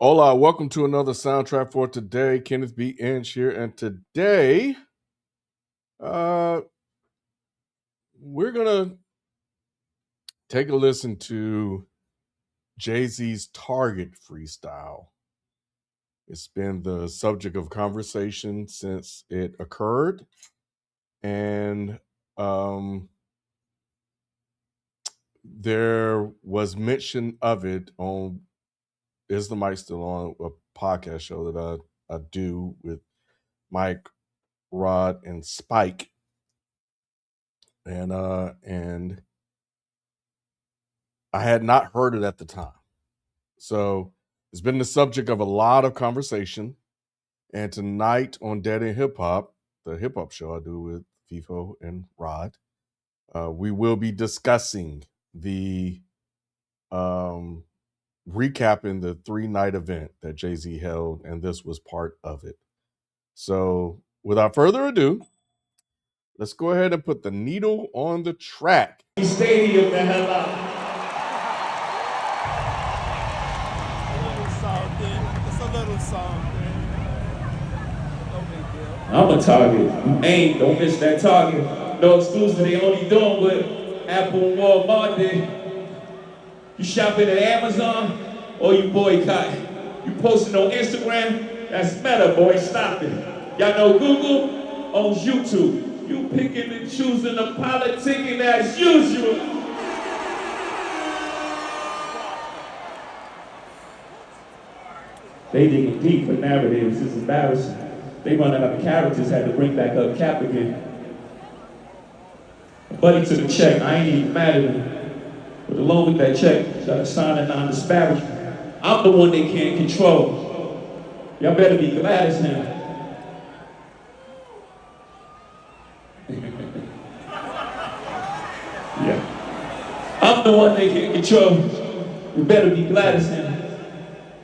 Hola, welcome to another soundtrack for today. Kenneth B. Inch here, and today uh, we're gonna take a listen to Jay-Z's Target freestyle. It's been the subject of conversation since it occurred, and there was mention of it on Is the Mic Still On, a podcast show that I do with Mike, Rod, and Spike, and I had not heard it at the time. So it's been the subject of a lot of conversation. And tonight on Dead End Hip Hop, the hip hop show I do with FIFO and Rod, we will be discussing the recapping the 3-night event that Jay-Z held, and this was part of it. So without further ado, let's go ahead and put the needle on the track. Stadium the hell up. I'm a target. You ain't, don't miss that target. No exclusive, they only doing what Apple and Walmart did. You shopping at Amazon or you boycott. You posting on Instagram, that's Meta, boy, stop it. Y'all know Google owns YouTube. You picking and choosing the politicking as usual. They digging deep for narratives, it's embarrassing. They running out of characters, had to bring back up Cap again. A buddy took a check, I ain't even mad at him. But along with that check, got a sign of non-disparagement. I'm the one they can't control. Y'all better be glad it's him. Yeah. I'm the one they can't control. You better be glad it's him.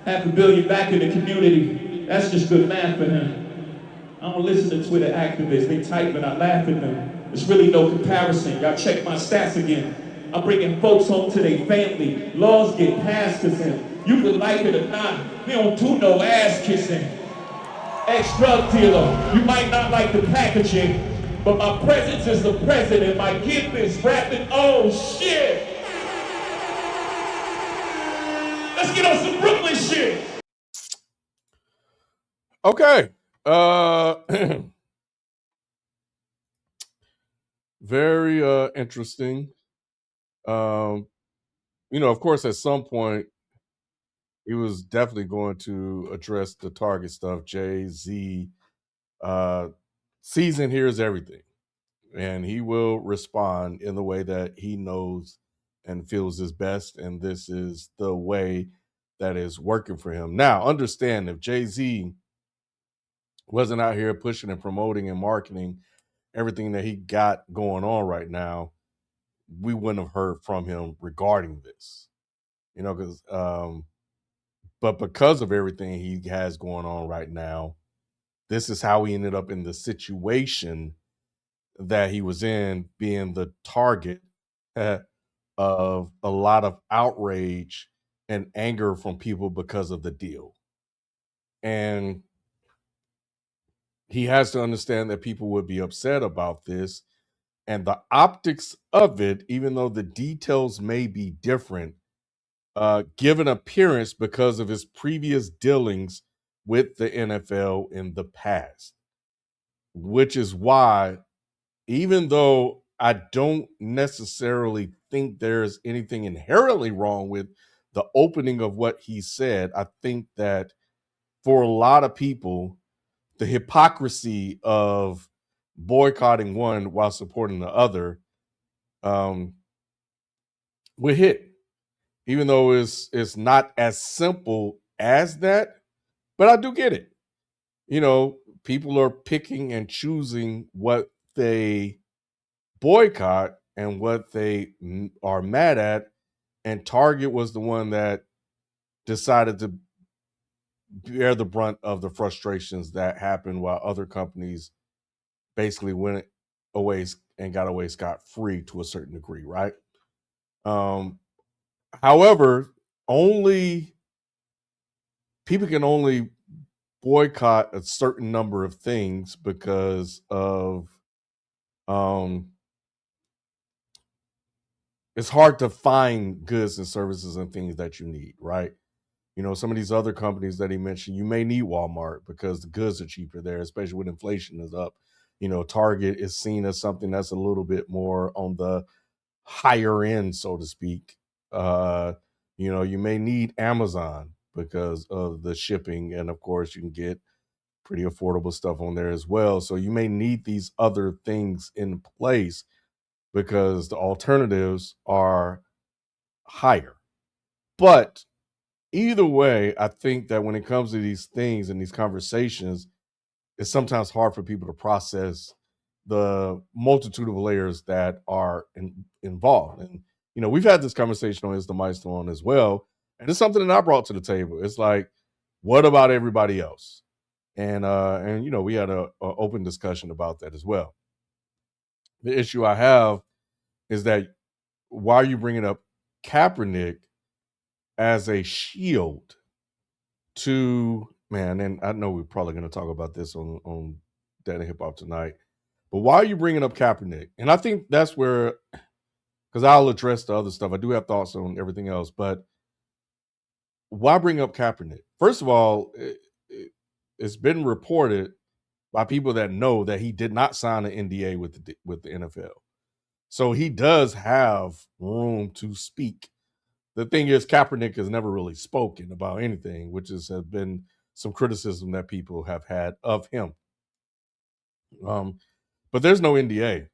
$500 million back in the community. That's just good math for him. I don't listen to Twitter activists. They type and I laugh at them. There's really no comparison. Y'all check my stats again. I'm bringing folks home to their family. Laws get passed to him. You could like it or not. We don't do no ass kissing. Ex-drug dealer. You might not like the packaging, but my presence is the president. My gift is rapping. Oh shit. Let's get on some Brooklyn shit. Okay. Very interesting. Of course, at some point, he was definitely going to address the Target stuff. Jay-Z sees and hears everything, and he will respond in the way that he knows and feels is best. And this is the way that is working for him. Now, understand, if Jay-Z wasn't out here pushing and promoting and marketing everything that he got going on right now, we wouldn't have heard from him regarding this, because but because of everything he has going on right now, this is how he ended up in the situation that he was in, being the target of a lot of outrage and anger from people because of the deal. And he has to understand that people would be upset about this, and the optics of it, even though the details may be different, give an appearance because of his previous dealings with the NFL in the past, which is why, even though I don't necessarily think there's anything inherently wrong with the opening of what he said, I think that for a lot of people, the hypocrisy of boycotting one while supporting the other would hit, even though it's not as simple as that. But I do get it. People are picking and choosing what they boycott and what they are mad at, and Target was the one that decided to bear the brunt of the frustrations that happened, while other companies basically went away and got away scot-free to a certain degree, right? However, only people can only boycott a certain number of things because of um it's hard to find goods and services and things that you need, right? Some of these other companies that he mentioned, you may need Walmart because the goods are cheaper there, especially when inflation is up. Target is seen as something that's a little bit more on the higher end, so to speak. You may need Amazon because of the shipping, and of course, you can get pretty affordable stuff on there as well. So you may need these other things in place because the alternatives are higher. But either way, I think that when it comes to these things and these conversations, it's sometimes hard for people to process the multitude of layers that are involved. And we've had this conversation on Is the Maestro on as well, and it's something that I brought to the table. It's like, what about everybody else? And we had a open discussion about that as well. The issue I have is that why are you bringing up Kaepernick as a shield to man? And I know we're probably going to talk about this on Dead and Hip Hop tonight, but why are you bringing up Kaepernick? And I think that's where, because I'll address the other stuff. I do have thoughts on everything else, but why bring up Kaepernick? First of all, it's been reported by people that know that he did not sign an NDA with the NFL. So he does have room to speak. The thing is, Kaepernick has never really spoken about anything, which has been some criticism that people have had of him. But there's no NDA.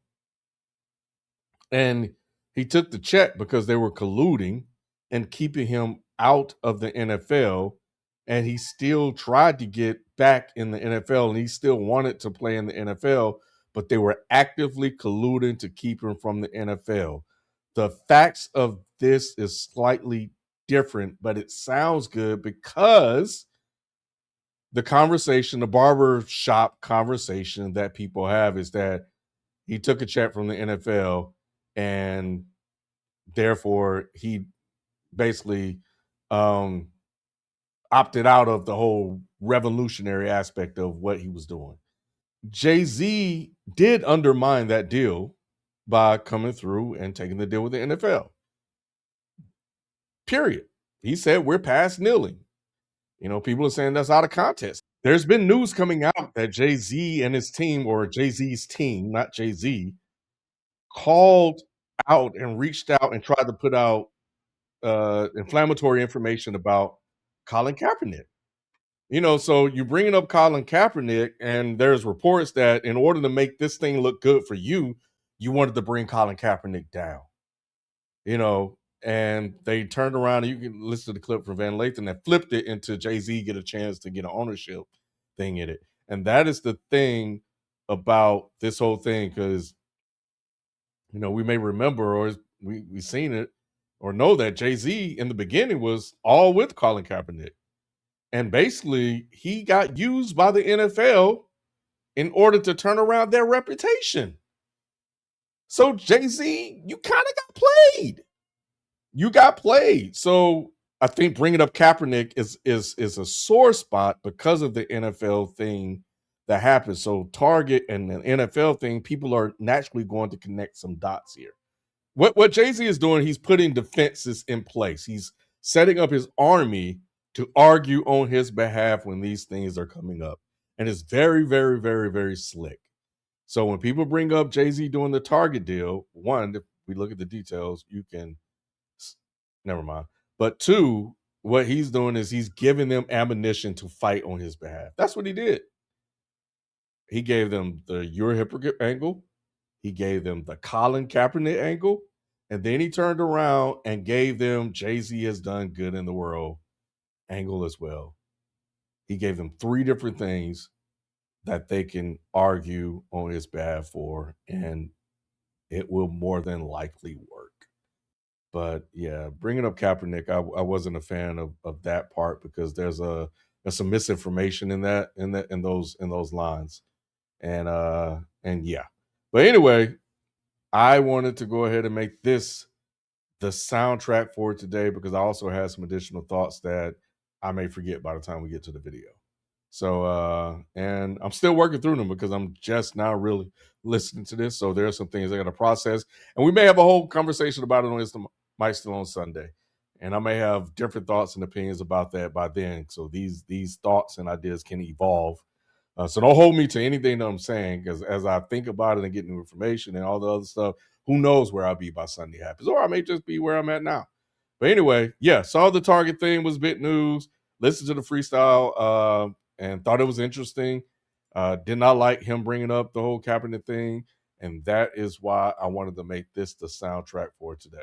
And he took the check because they were colluding and keeping him out of the NFL. And he still tried to get back in the NFL and he still wanted to play in the NFL, but they were actively colluding to keep him from the NFL. The facts of this is slightly different, but it sounds good because the barber shop conversation that people have is that he took a check from the NFL and therefore he basically um, opted out of the whole revolutionary aspect of what he was doing. Jay-Z did undermine that deal by coming through and taking the deal with the NFL. Period. He said, we're past kneeling. People are saying that's out of context. There's been news coming out that Jay-Z and his team, or Jay-Z's team, not Jay-Z, called out and reached out and tried to put out inflammatory information about Colin Kaepernick. So you're bringing up Colin Kaepernick, and there's reports that in order to make this thing look good for you, you wanted to bring Colin Kaepernick down. And they turned around, and you can listen to the clip from Van Lathan that flipped it into Jay-Z get a chance to get an ownership thing in it. And that is the thing about this whole thing, because we may remember, or we seen it or know that Jay-Z in the beginning was all with Colin Kaepernick. And basically, he got used by the NFL in order to turn around their reputation. So Jay-Z, you kind of got played. You got played. So I think bringing up Kaepernick is a sore spot because of the NFL thing that happened. So Target and the NFL thing, people are naturally going to connect some dots here. What Jay-Z is doing, he's putting defenses in place. He's setting up his army to argue on his behalf when these things are coming up. And it's very, very, very, very slick. So when people bring up Jay-Z doing the Target deal, one, if we look at the details, you can, never mind. But two, what he's doing is he's giving them ammunition to fight on his behalf. That's what he did. He gave them the "you're a hypocrite" angle. He gave them the Colin Kaepernick angle. And then he turned around and gave them Jay-Z has done good in the world angle as well. He gave them three different things that they can argue on his behalf for, and it will more than likely work. But yeah, bringing up Kaepernick, I wasn't a fan of that part because there's some misinformation in those lines, and yeah. But anyway, I wanted to go ahead and make this the soundtrack for today because I also had some additional thoughts that I may forget by the time we get to the video. So, and I'm still working through them because I'm just now really listening to this. So there are some things I got to process, and we may have a whole conversation about it on Insta Mike still on Sunday, and I may have different thoughts and opinions about that by then. So these thoughts and ideas can evolve. So don't hold me to anything that I'm saying, because as I think about it and get new information and all the other stuff, who knows where I'll be by Sunday happens, or I may just be where I'm at now. But anyway, yeah, saw the Target thing was bit news. Listened to the freestyle and thought it was interesting. Did not like him bringing up the whole Kaepernick thing, and that is why I wanted to make this the soundtrack for today.